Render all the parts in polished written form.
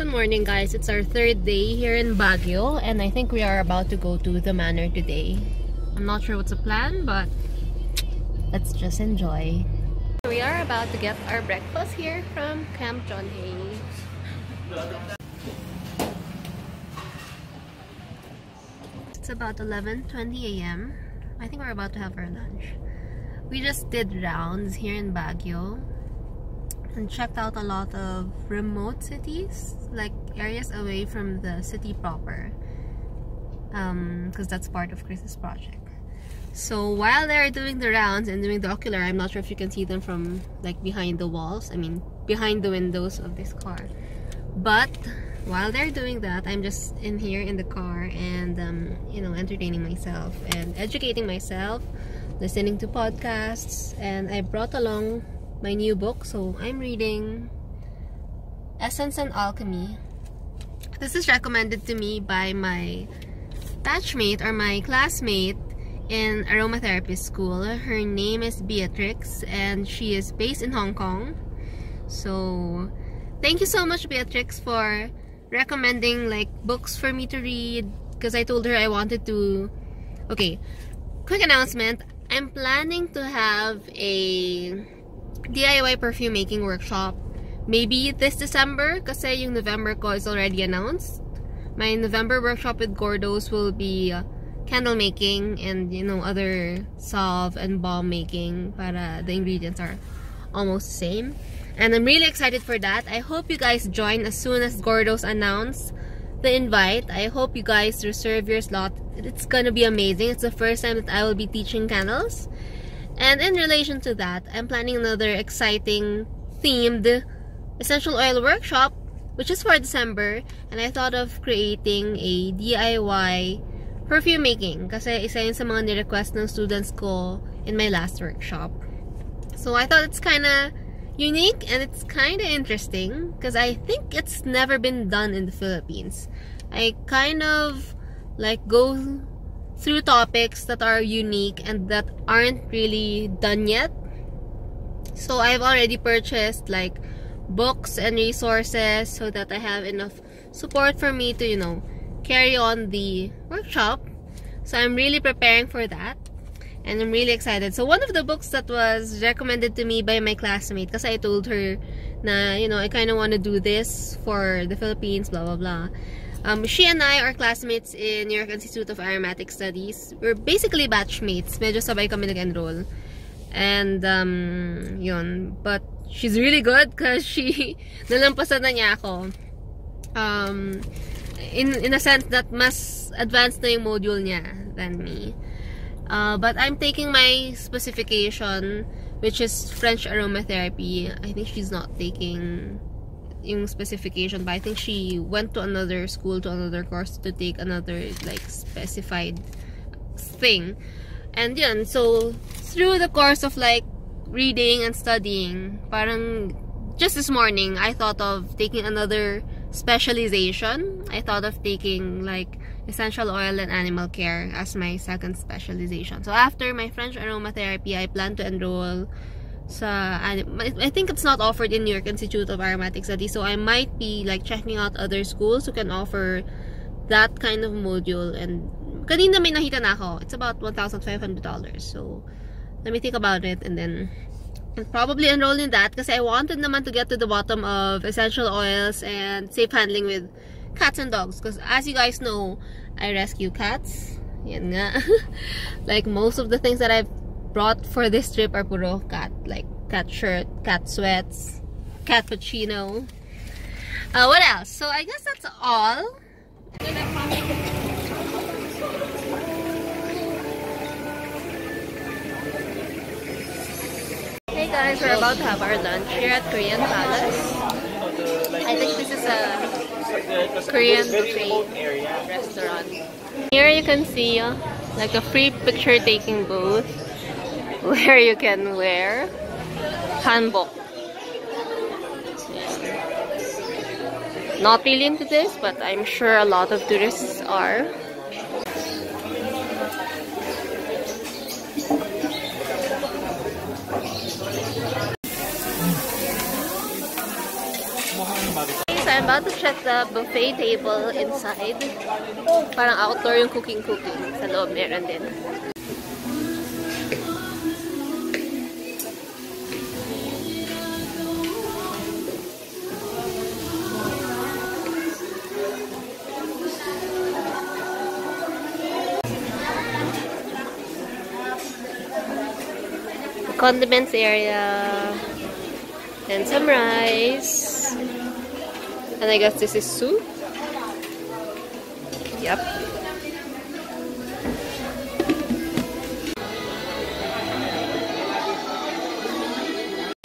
Good morning, guys. It's our third day here in Baguio, and I think we are about to go to the manor today. I'm not sure what's the plan, but let's just enjoy. We are about to get our breakfast here from Camp John Hay. It's about 11:20 a.m. I think we're about to have our lunch. We just did rounds here in Baguio and checked out a lot of remote cities, like areas away from the city proper, because that's part of Chris's project. So while they're doing the rounds and doing the ocular, I'm not sure if you can see them from like behind the walls, I mean behind the windows of this car, but while they're doing that, I'm just in here in the car and you know, entertaining myself and educating myself, listening to podcasts, and I brought along my new book. So I'm reading Essence and Alchemy. This is recommended to me by my batchmate or my classmate in aromatherapy school. Her name is Beatrix and she is based in Hong Kong. So thank you so much, Beatrix, for recommending like books for me to read, because I told her I wanted to. Okay, quick announcement. I'm planning to have a DIY perfume making workshop maybe this December, kasi yung November ko is already announced. My November workshop with Gourdos will be candle making and, you know, other salve and balm making, para the ingredients are almost the same, and I'm really excited for that. I hope you guys join as soon as Gourdos announce the invite. I hope you guys reserve your slot. It's gonna be amazing. It's the first time that I will be teaching candles. And in relation to that, I'm planning another exciting themed essential oil workshop, which is for December, and I thought of creating a DIY perfume making kasi isa yun sa mga ni-request ng students ko in my last workshop. So I thought it's kinda unique and it's kinda interesting because I think it's never been done in the Philippines. I kind of like go through topics that are unique and that aren't really done yet. So I've already purchased like books and resources so that I have enough support for me to, you know, carry on the workshop. So I'm really preparing for that and I'm really excited. So one of the books that was recommended to me by my classmate, because I told her na, you know, I kind of want to do this for the Philippines, blah blah blah. She and I are classmates in New York Institute of Aromatic Studies. We're basically batchmates. Medyo sabay kami nag-enroll. And, yun. But, she's really good because she, nalampasan na niya ako. In a sense that mas advanced na yung module niya than me. But I'm taking my specification, which is French aromatherapy. I think she's not taking yung specification, but I think she went to another school, to another course to take another like specified thing. And yun, so through the course of like reading and studying, parang just this morning I thought of taking another specialization. I thought of taking like essential oil and animal care as my second specialization. So after my French aromatherapy, I plan to enroll I think it's not offered in New York Institute of Aromatic Studies, so I might be like checking out other schools who can offer that kind of module. And kanina may nakita na ako, it's about $1,500, so let me think about it and then I'll probably enroll in that, because I wanted naman to get to the bottom of essential oils and safe handling with cats and dogs, because as you guys know, I rescue cats. Yan nga. Like most of the things that I've brought for this trip are puro cat, like cat shirt, cat sweats, cat cappuccino. What else? So I guess that's all. Hey guys, we're about to have our lunch here at Korean Palace. I think this is a Korean buffet restaurant. Here you can see like a free picture taking booth where you can wear hanbok. Yeah. Not really into this, but I'm sure a lot of tourists are. I'm about to check the buffet table inside. Parang outdoor yung cooking. Sa loob meron din. Condiments area and some rice, and I guess this is soup. Yep.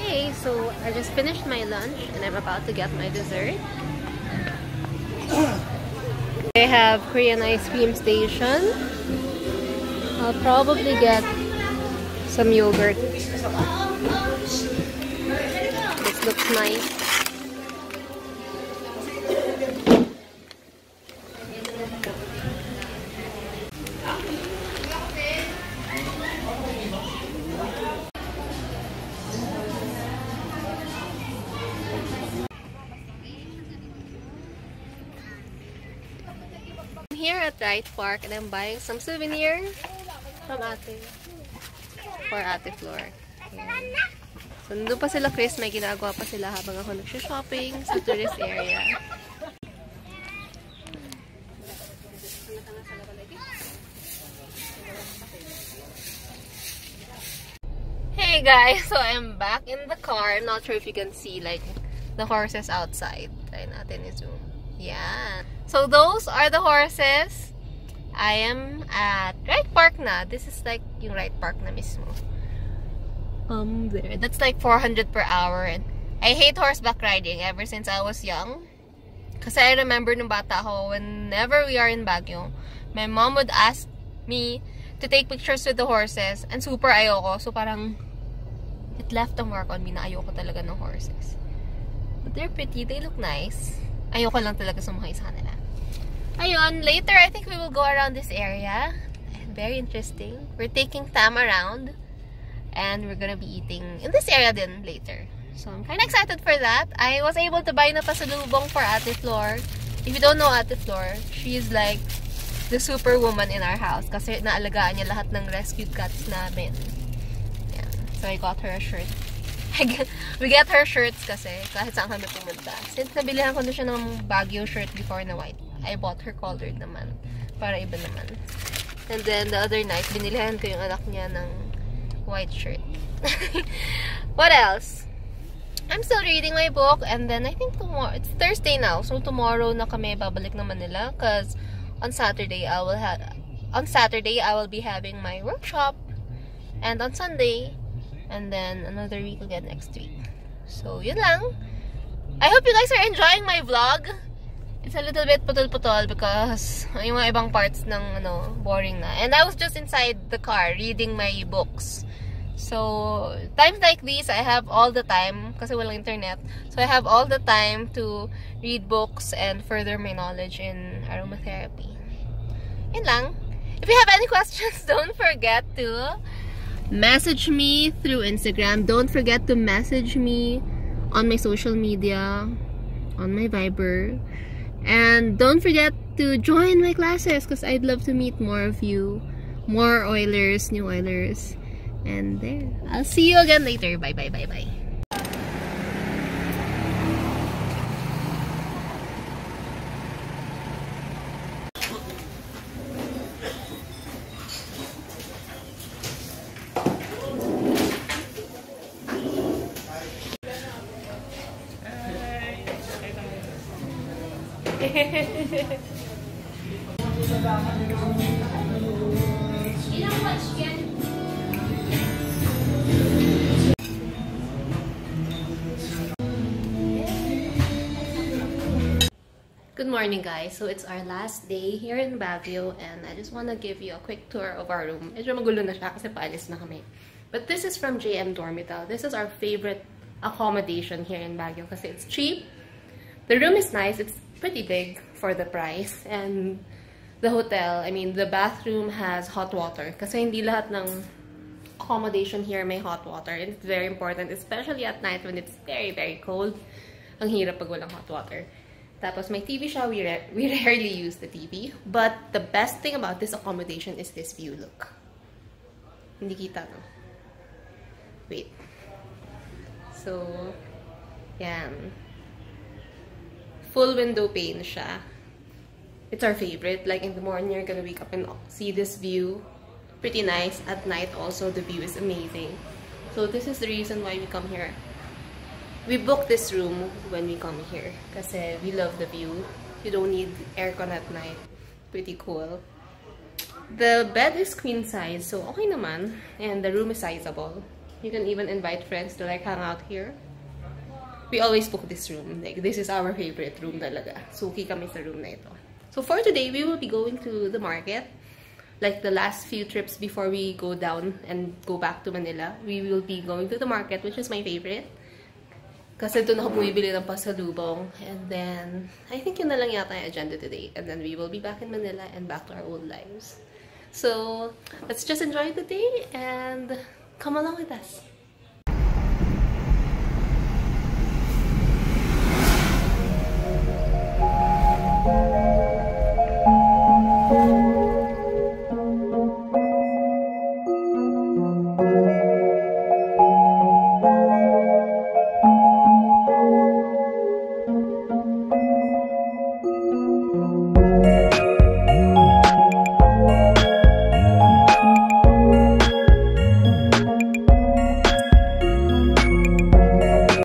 Okay, so I just finished my lunch and I'm about to get my dessert. I have Korean ice cream station. I'll probably get some yogurt. This looks nice. I'm here at Wright Park and I'm buying some souvenir from Ate. For Ate Flor. Ayan. So, nandun pa sila Chris, may ginagawa pa sila habang ako nagsha-shopping sa tourist area. Hey guys! So, I'm back in the car. I'm not sure if you can see like the horses outside. Try natin i-zoom. Yeah. So, those are the horses. I am at Wright Park na. This is like yung Wright Park na mismo. There. That's like 400 per hour. And I hate horseback riding ever since I was young. Kasi I remember nung bata ako, whenever we are in Baguio, my mom would ask me to take pictures with the horses. And super ayoko. So parang, it left a mark on me na ayoko talaga ng horses. But they're pretty. They look nice. Ayoko lang talaga sumakay sa kanila. Ayun, later I think we will go around this area. Very interesting. We're taking Tam around. And we're gonna be eating in this area then later. So I'm kind of excited for that. I was able to buy na pasalubong for Ate Flor. If you don't know Ate Flor, she is like the superwoman in our house. Kasi naalagaan niya lahat ng rescued cats namin. Yeah. So I got her a shirt. We get her shirts kasi kahit saan kami pumunta. Since nabilihan ko na siya ng Baguio shirt before na white, I bought her colored naman. Para iba naman. And then the other night, binilihan ko yung anak niya ng white shirt. What else? I'm still reading my book, and then I think tomorrow, it's Thursday now, so tomorrow na kami babalik na Manila because on Saturday I will be having my workshop, and on Sunday, and then another week again next week. So yun lang. I hope you guys are enjoying my vlog. It's a little bit putol-putol because yung mga ibang parts ng boring na. And I was just inside the car reading my books. So, times like these, I have all the time kasi walang internet. So, I have all the time to read books and further my knowledge in aromatherapy. Yun lang. If you have any questions, don't forget to message me through Instagram. Don't forget to message me on my social media, on my Viber. And don't forget to join my classes because I'd love to meet more of you. More Oilers, new Oilers. And there. I'll see you again later. Bye, bye, bye, bye. Good morning guys, so it's our last day here in Baguio and I just want to give you a quick tour of our room. Medyo magulo na siya kasi paalis na kami. But this is from JM Dormital. This is our favorite accommodation here in Baguio kasi it's cheap. The room is nice, it's pretty big for the price. And the hotel, I mean the bathroom has hot water kasi hindi lahat ng accommodation here may hot water. And it's very important, especially at night when it's very, very cold. Ang hirap pag walang hot water. Tapos may TV siya. We rarely use the TV. But the best thing about this accommodation is this view. Look. Hindi kita, no? Wait. So, yan. Full window pane siya. It's our favorite. Like in the morning, you're gonna wake up and see this view. Pretty nice. At night also, the view is amazing. So this is the reason why we come here. We book this room when we come here. Kasi we love the view. You don't need aircon at night. Pretty cool. The bed is queen size, so okay naman. And the room is sizable. You can even invite friends to like hang out here. We always book this room. Like, this is our favorite room talaga. Suki kami sa room na ito. So for today, we will be going to the market. Like the last few trips before we go down and go back to Manila, we will be going to the market, which is my favorite. Kasi doon ako bumibili ng pasalubong. And then, I think yun na lang yata yung agenda today. And then we will be back in Manila and back to our old lives. So, let's just enjoy the day and come along with us.